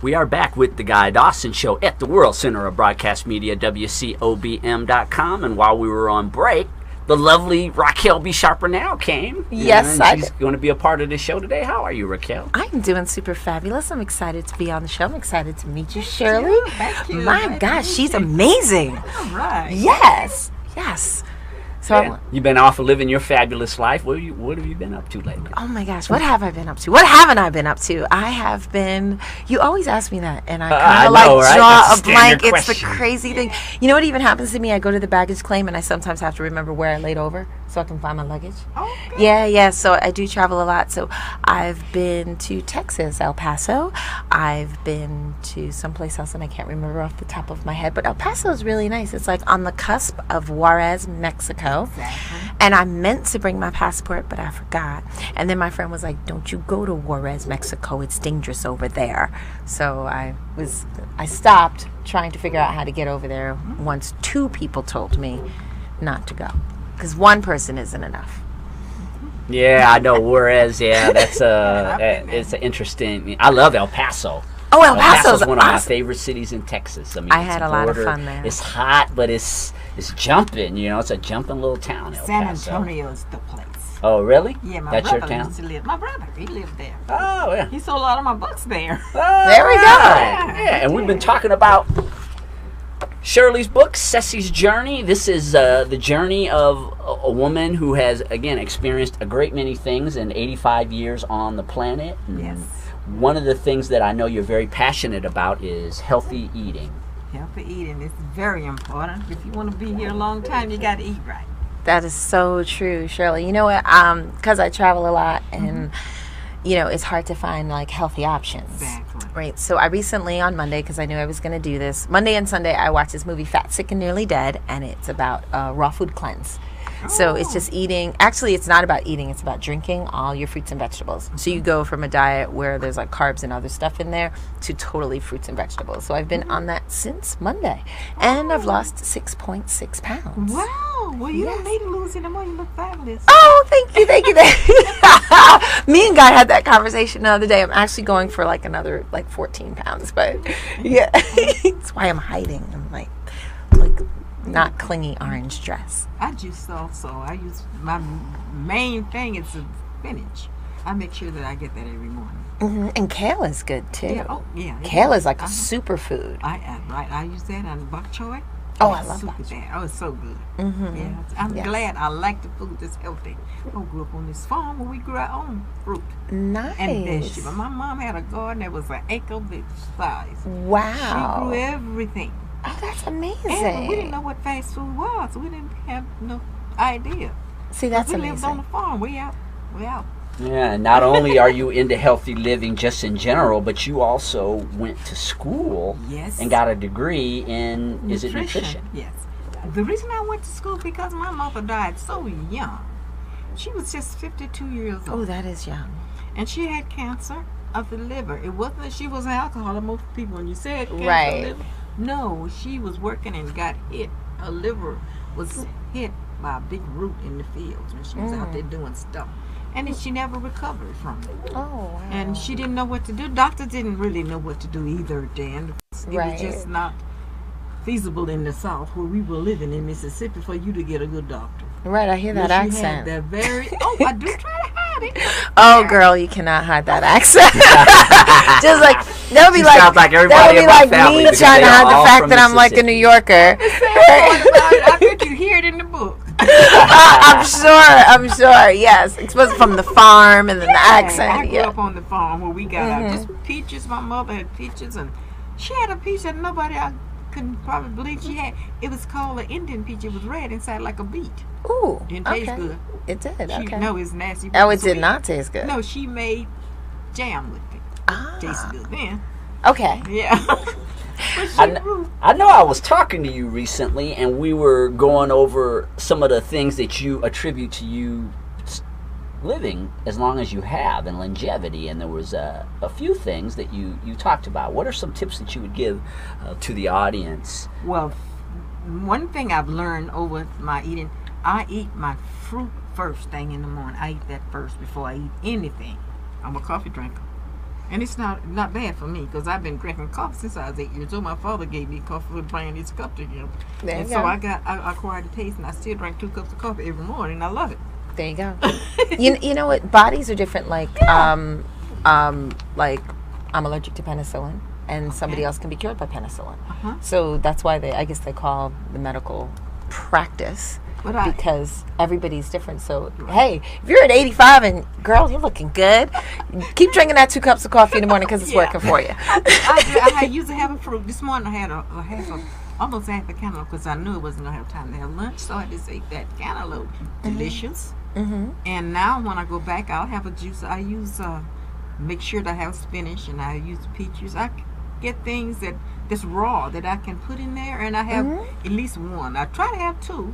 We are back with the Guy Dawson Show at the World Center of Broadcast Media, WCOBM.com. And while we were on break, the lovely Raquel B. Sharper now came. Yes, she's going to be a part of the show today. How are you, Raquel? I'm doing super fabulous. I'm excited to be on the show. I'm excited to meet you, Shirley. Thank you. My gosh, she's amazing. All right. Yes. So, Yeah. You've been off living your fabulous life. What have you been up to lately? oh my gosh, what have I been up to? What haven't I been up to? I have been, you always ask me that, and I kind of right? draw That's a a blank. standard It's the question. crazy thing. You know what even happens to me? I go to the baggage claim, and I sometimes have to remember where I laid over so I can find my luggage. Okay. Yeah. So I do travel a lot. So I've been to Texas, El Paso. I've been to someplace else, and I can't remember off the top of my head. But El Paso is really nice. It's like on the cusp of Juarez, Mexico. Exactly. And I meant to bring my passport, but I forgot. And then my friend was like, "Don't you go to Juarez, Mexico. It's dangerous over there." So I stopped trying to figure out how to get over there once two people told me not to go. Because one person isn't enough. Yeah, I know. Whereas, that's it's an interesting. I love El Paso. Oh, El Paso's one of my awesome. favorite cities in Texas. I mean, I it's had a a lot of border. fun there. It's hot, but it's jumping. You know, it's a jumping little town. El San Paso. Antonio is the place. Oh, really? Yeah, my That's your brother town. used to live. My brother, he lived there. Oh, yeah. He sold a lot of my books there. There we go. Yeah, and we've been talking about Shirley's book, Ceci's Journey. This is the journey of a woman who has, again, experienced a great many things in 85 years on the planet. And Yes. one of the things that I know you're very passionate about is healthy eating. Healthy eating is very important. If you want to be here a long time, you got to eat right. That is so true, Shirley. You know what? Because I travel a lot, and you know, it's hard to find like healthy options. Exactly. Right. So I recently on Monday, because I knew I was going to do this, Monday and Sunday, I watched this movie, Fat, Sick, and Nearly Dead, and it's about raw food cleanse. So it's just eating. Actually, it's not about eating. It's about drinking all your fruits and vegetables. So you go from a diet where there's like carbs and other stuff in there to totally fruits and vegetables. So I've been on that since Monday, and I've lost 6.6 pounds. Wow. Well, you don't need to lose any more. You look fabulous. Oh, thank you. Me and Guy had that conversation the other day. I'm actually going for like another like 14 pounds, but yeah, that's why I'm hiding. I'm like not clingy orange dress. I just also, I use, my main thing is spinach. I make sure that I get that every morning. And kale is good too. Yeah. Oh, yeah. Kale is like a superfood. I use that on bok choy. Oh, I love Super bok choy. bad. Oh, it's so good. Yeah, I'm Yes. glad I like the food that's healthy. I grew up on this farm where we grew our own fruit Nice. and vegetables. My mom had a garden that was an acre size. Wow. She grew everything. Oh, that's And we didn't amazing. know what fast food was. We didn't have no idea. See, that's we lived on the amazing. farm. We out. Yeah, and not only are you into healthy living just in general, but you also went to school Yes. and got a degree in, is it nutrition? Yes. The reason I went to school because my mother died so young. She was just 52 years old. Oh, that is young. And she had cancer of the liver. It wasn't that she was an alcoholic. Most people, when you said cancer Right. of the liver, no, she was working and got hit. Her liver was hit by a big root in the fields when she was out there doing stuff. And then she never recovered from it. Oh, wow. And she didn't know what to do. Doctors didn't really know what to do either then. It Right. was just not feasible in the South where we were living in Mississippi for you to get a good doctor. Right, I hear that Yes, you accent. had the very, I do try to hide it. Oh, girl, you cannot hide that accent. Just like that would be She like sounds like that everybody would be in my like family me because trying to they are hide the all fact from that I'm like a New Yorker. I bet you hear it in the book. I'm sure. Yes, especially from the farm and then the I accent. grew Yeah. up on the farm where we got our just peaches. My mother had peaches, and she had a peach that nobody I couldn't probably believe she had. It was called an Indian peach. It was red inside like a beet. Ooh. Didn't taste Okay. good. It did. She, Okay. No, it's nasty. Oh, it Sweet. did not taste good. No, she made jam with it. Ah. Tasted good then. Okay. Yeah. But she grew. I know I was talking to you recently, and we were going over some of the things that you attribute to you living as long as you have and longevity, and there was a few things that you talked about. What are some tips that you would give to the audience? Well, one thing I've learned over my eating, I eat my fruit first thing in the morning. I eat that first before I eat anything. I'm a coffee drinker. And it's not bad for me because I've been drinking coffee since I was 8 years old. My father gave me coffee for bringing his cup to him. There And you so go. I acquired the taste, and I still drink 2 cups of coffee every morning. I love it. There you go. You know what? Bodies are different. Like like I'm allergic to penicillin, and somebody else can be cured by penicillin. Uh-huh. So that's why I guess they call the medical practice. But Because everybody's different. So, hey, if you're at 85 and, girl, you're looking good, keep drinking that 2 cups of coffee in the morning because it's working for you. I usually have a fruit. This morning I had almost half a cantaloupe because I knew I wasn't going to have time to have lunch. So I just ate that cantaloupe. Delicious. Mm-hmm. And now when I go back, I'll have a juice. I use, make sure that I have spinach, and I use peaches. I get things that's raw that I can put in there, and I have at least one. I try to have 2.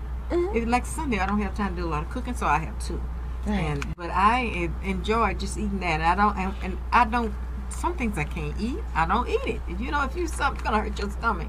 Like Sunday, I don't have time to do a lot of cooking, so I have 2. Right. But I enjoy just eating that. I don't. Some things I can't eat. I don't eat it. You know, if something's gonna hurt your stomach,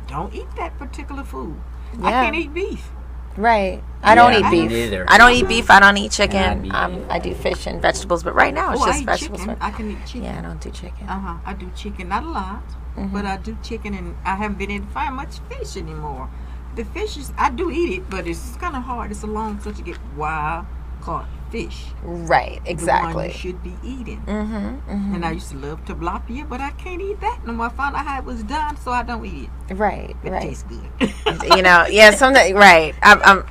don't eat that particular food. I Yeah. can't eat beef. Right. I don't eat me beef. neither. I don't eat beef. I don't eat chicken. Yeah, me neither. I do fish and vegetables, but right now it's I just eat vegetables. chicken. I can eat chicken. Yeah, I don't do chicken. I do chicken, not a lot, but I do chicken, and I haven't been able to find much fish anymore. The fish I do eat it, but it's kind of hard. It's a long trip to get wild caught fish. Right. The one Exactly. you should be eating. Mm-hmm. And I used to love tilapia, but I can't eat that no more. I found out how it was done, so I don't eat it. Right. It Right. tastes good. You know, yeah, something, right.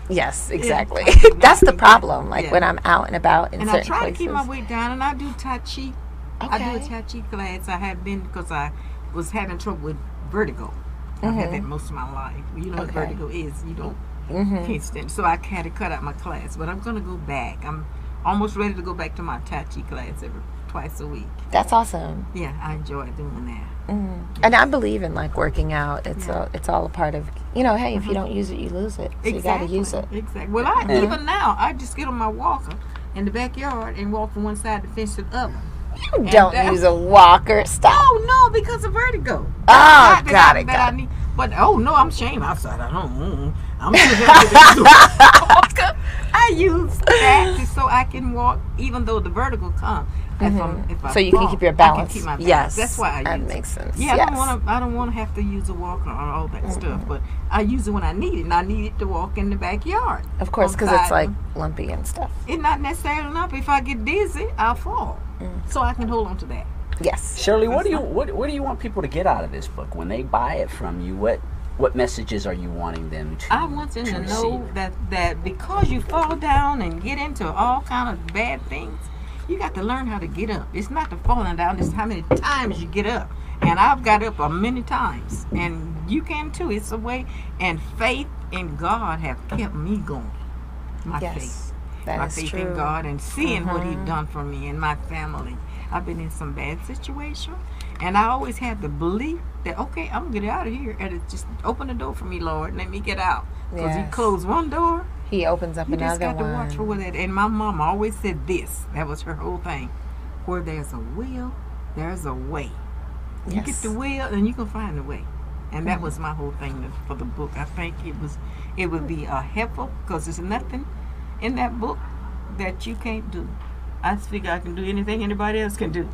Yes, exactly. I do not That's the eat problem. that. Like Yeah. when I'm out and about in And I certain try places. to keep my weight down, and I do Tai Chi. I do a Okay. Tai Chi class. I have been because I was having trouble with vertigo. I've had that most of my life. You know what Okay. vertigo is. You don't Mm-hmm. can't stand. So I had to cut out my class, but I'm going to go back. I'm almost ready to go back to my Tai Chi class twice a week. That's awesome. Yeah, I enjoy doing that. And I believe in like working out. It's Yeah. it's all a part of, you know, hey, if you don't use it, you lose it. So you got to use it. Exactly. Well, even now, I just get on my walker in the backyard and walk from one side to fence to the other. You don't use a walker. Stop. Oh no, because of vertigo. Oh, Not got it. I need. But no, I'm ashamed outside. I don't. I'm too heavy to use a walker. I use that so I can walk, even though the vertigo comes. If I So you can fall, keep your I balance. can keep my balance. Yes, That's why I that use it. makes sense. Yeah, Yes. I don't want to have to use a walker or all that stuff. But I use it when I need it, and I need it to walk in the backyard. Of course, because it's like lumpy and stuff. It's not necessarily enough. If I get dizzy, I'll fall. So I can hold on to that. Yes. Shirley, what do you want people to get out of this book when they buy it from you? What messages are you wanting them to? I want them to know receive? that because you fall down and get into all kind of bad things, you got to learn how to get up. It's not the falling down; it's how many times you get up. And I've got up many times, and you can too. It's a way. And faith in God have kept me going. My faith, that my is faith true. in God, and seeing what He's done for me and my family. I've been in some bad situations, and I always had the belief that, okay, I'm going to get out of here. And it's just open the door for me, Lord. Let me get out. Because He Yes. closed one door, He opens up you just another got to watch for one. what that. And my mom always said this. That was her whole thing. Where there's a will, there's a way. You get Yes. the will, and you can find the way. And that was my whole thing for the book. I think it would be helpful because there's nothing in that book that you can't do. I figure I can do anything anybody else can do.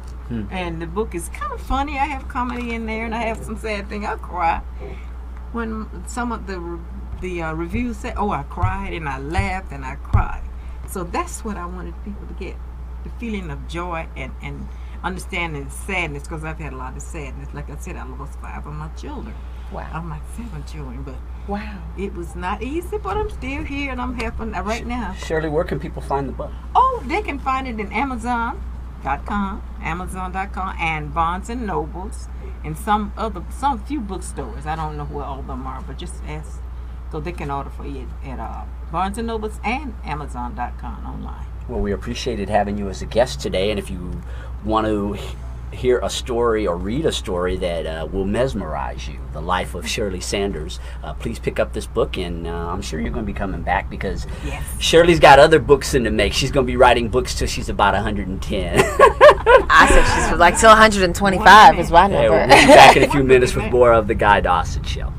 And the book is kind of funny. I have comedy in there, and I have some sad thing. I cry when some of the reviews say, "Oh, I cried and I laughed and I cried." So that's what I wanted people to get: the feeling of joy and understanding sadness. Because I've had a lot of sadness. Like I said, I lost 5 of my children. Wow. Of my 7 children, but Wow. it was not easy. But I'm still here, and I'm helping right now. Shirley, where can people find the book? Oh, they can find it in Amazon.com, and Barnes and Nobles, and some few bookstores. I don't know where all of them are, but just ask, so they can order for you at Barnes and Nobles and Amazon.com online. Well, we appreciated having you as a guest today, and if you want to hear a story or read a story that will mesmerize you, the life of Shirley Sanders, please pick up this book, and I'm sure you're going to be coming back because Yes. Shirley's got other books in the make. She's going to be writing books till she's about 110. I said she's like till 125 is my Hey, number. we'll be back in a few minutes with more of the Guy Dawson Show.